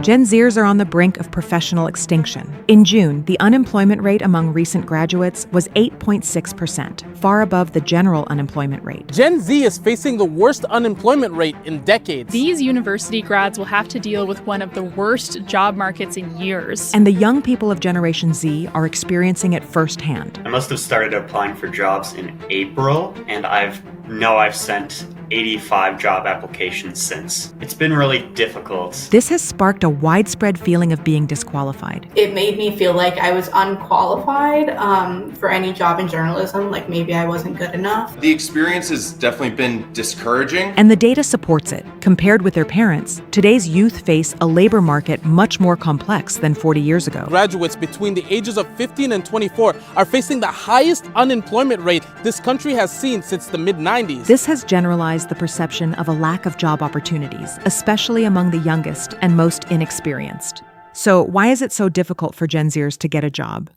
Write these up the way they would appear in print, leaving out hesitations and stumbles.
Gen Zeers are on the brink of professional extinction. In June, the unemployment rate among recent graduates was 8.6%, far above the general unemployment rate. Gen Z is facing the worst unemployment rate in decades. These university grads will have to deal with one of the worst job markets in years. And the young people of Generation Z are experiencing it firsthand. I must have started applying for jobs in April, and I've sent 85 job applications since. It's been really difficult. This has sparked a widespread feeling of being disqualified. It made me feel like I was unqualified for any job in journalism, like maybe I wasn't good enough. The experience has definitely been discouraging. And the data supports it. Compared with their parents, today's youth face a labor market much more complex than 40 years ago. Graduates between the ages of 15 and 24 are facing the highest unemployment rate this country has seen since the mid-90s. This has generalized the perception of a lack of job opportunities, especially among the youngest and most inexperienced. So why is it so difficult for Gen Zers to get a job?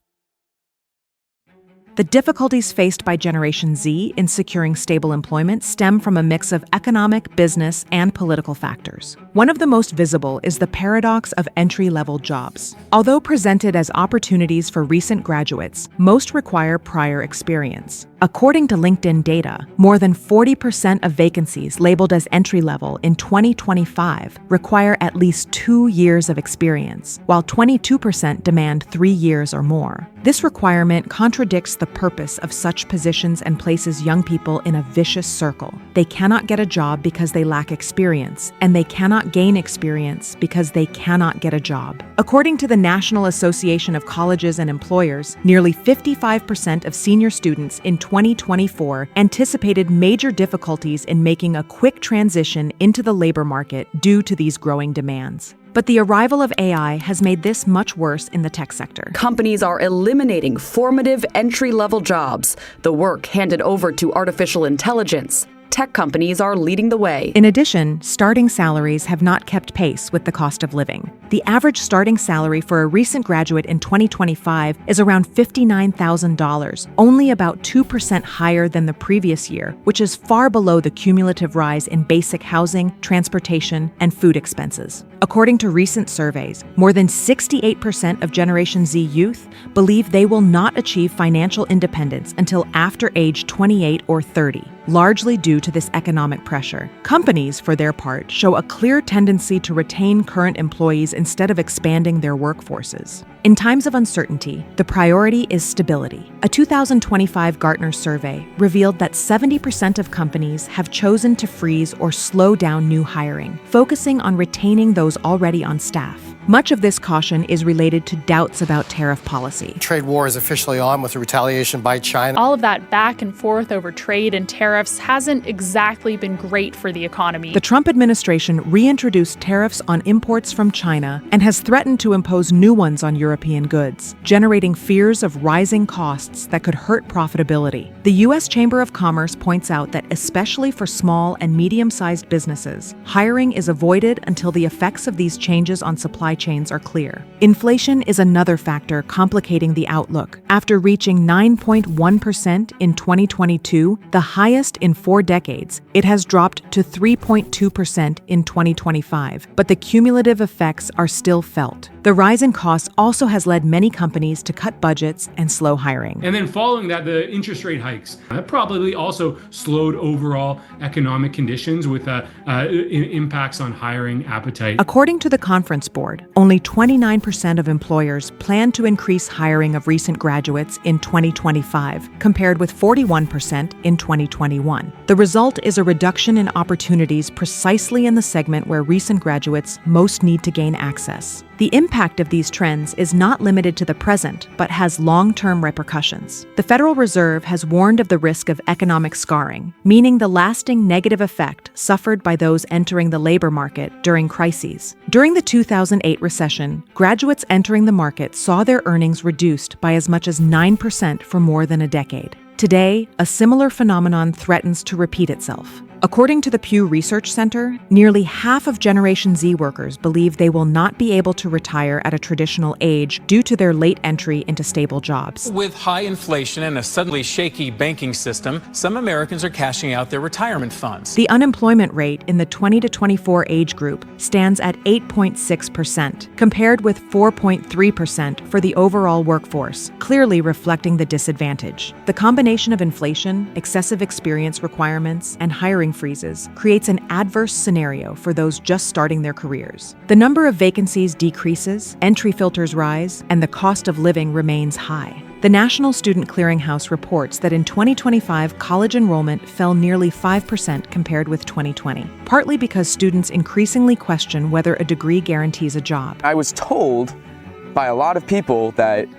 The difficulties faced by Generation Z in securing stable employment stem from a mix of economic, business, and political factors. One of the most visible is the paradox of entry-level jobs. Although presented as opportunities for recent graduates, most require prior experience. According to LinkedIn data, more than 40% of vacancies labeled as entry-level in 2025 require at least 2 years of experience, while 22% demand 3 years or more. This requirement contradicts the purpose of such positions and places young people in a vicious circle. They cannot get a job because they lack experience, and they cannot gain experience because they cannot get a job. According to the National Association of Colleges and Employers, nearly 55% of senior students in 2024 anticipated major difficulties in making a quick transition into the labor market due to these growing demands. But the arrival of AI has made this much worse in the tech sector. Companies are eliminating formative entry-level jobs, the work handed over to artificial intelligence. Tech companies are leading the way. In addition, starting salaries have not kept pace with the cost of living. The average starting salary for a recent graduate in 2025 is around $59,000, only about 2% higher than the previous year, which is far below the cumulative rise in basic housing, transportation, and food expenses. According to recent surveys, more than 68% of Generation Z youth believe they will not achieve financial independence until after age 28 or 30, largely due to this economic pressure. Companies, for their part, show a clear tendency to retain current employees instead of expanding their workforces. In times of uncertainty, the priority is stability. A 2025 Gartner survey revealed that 70% of companies have chosen to freeze or slow down new hiring, focusing on retaining those already on staff. Much of this caution is related to doubts about tariff policy. Trade war is officially on with the retaliation by China. All of that back and forth over trade and tariffs hasn't exactly been great for the economy. The Trump administration reintroduced tariffs on imports from China and has threatened to impose new ones on European goods, generating fears of rising costs that could hurt profitability. The U.S. Chamber of Commerce points out that especially for small and medium-sized businesses, hiring is avoided until the effects of these changes on supply chains are clear. Inflation is another factor complicating the outlook. After reaching 9.1% in 2022, the highest in 4 decades, it has dropped to 3.2% in 2025, but the cumulative effects are still felt. The rise in costs also has led many companies to cut budgets and slow hiring. And then following that, the interest rate hikes. That probably also slowed overall economic conditions with impacts on hiring appetite. According to the Conference Board, only 29% of employers plan to increase hiring of recent graduates in 2025, compared with 41% in 2021. The result is a reduction in opportunities precisely in the segment where recent graduates most need to gain access. The impact of these trends is not limited to the present, but has long-term repercussions. The Federal Reserve has warned of the risk of economic scarring, meaning the lasting negative effect suffered by those entering the labor market during crises. During the 2008 recession, graduates entering the market saw their earnings reduced by as much as 9% for more than a decade. Today, a similar phenomenon threatens to repeat itself. According to the Pew Research Center, nearly half of Generation Z workers believe they will not be able to retire at a traditional age due to their late entry into stable jobs. With high inflation and a suddenly shaky banking system, some Americans are cashing out their retirement funds. The unemployment rate in the 20 to 24 age group stands at 8.6%, compared with 4.3% for the overall workforce, clearly reflecting the disadvantage. The combination of inflation, excessive experience requirements, and hiring freezes creates an adverse scenario for those just starting their careers. The number of vacancies decreases, entry filters rise, and the cost of living remains high. The National Student Clearinghouse reports that in 2025, college enrollment fell nearly 5% compared with 2020, partly because students increasingly question whether a degree guarantees a job. I was told by a lot of people that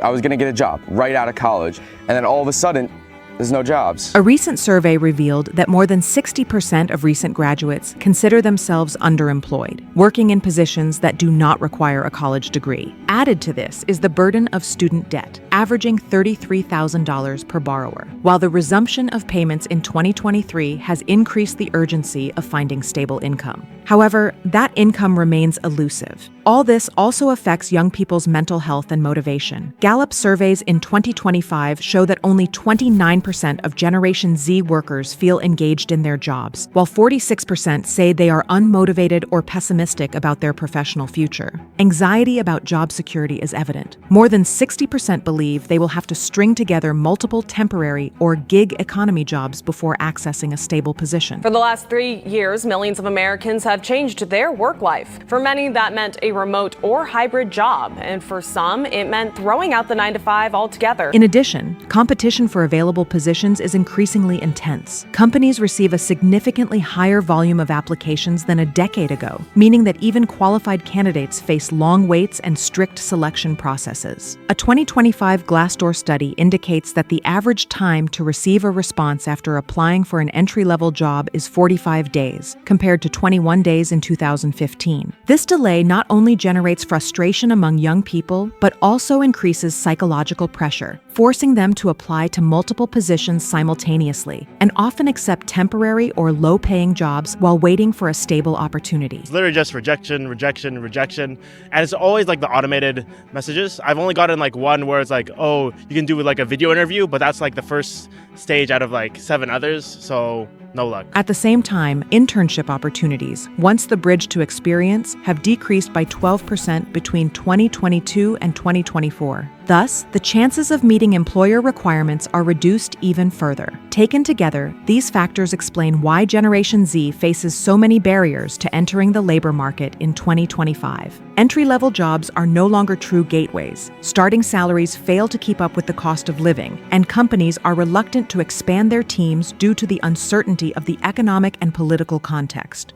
I was going to get a job right out of college, and then all of a sudden, there's no jobs. A recent survey revealed that more than 60% of recent graduates consider themselves underemployed, working in positions that do not require a college degree. Added to this is the burden of student debt, averaging $33,000 per borrower, while the resumption of payments in 2023 has increased the urgency of finding stable income. However, that income remains elusive. All this also affects young people's mental health and motivation. Gallup surveys in 2025 show that only 29% of Generation Z workers feel engaged in their jobs, while 46% say they are unmotivated or pessimistic about their professional future. Anxiety about job security is evident. More than 60% believe they will have to string together multiple temporary or gig economy jobs before accessing a stable position. For the last 3 years, millions of Americans have changed their work life. For many, that meant a remote or hybrid job, and for some, it meant throwing out the 9-to-5 altogether. In addition, competition for available positions is increasingly intense. Companies receive a significantly higher volume of applications than a decade ago, meaning that even qualified candidates face long waits and strict selection processes. A 2025 Glassdoor study indicates that the average time to receive a response after applying for an entry-level job is 45 days, compared to 21 days in 2015. This delay not only generates frustration among young people, but also increases psychological pressure, forcing them to apply to multiple positions simultaneously and often accept temporary or low-paying jobs while waiting for a stable opportunity. It's literally just rejection, rejection, rejection, and it's always like the automated messages. I've only gotten like one where it's like, oh, you can do like a video interview, but that's like the first stage out of like 7 others, so no luck. At the same time, internship opportunities, once the bridge to experience, have decreased by 12% between 2022 and 2024. Thus, the chances of meeting employer requirements are reduced even further. Taken together, these factors explain why Generation Z faces so many barriers to entering the labor market in 2025. Entry-level jobs are no longer true gateways. Starting salaries fail to keep up with the cost of living, and companies are reluctant to expand their teams due to the uncertainty of the economic and political context.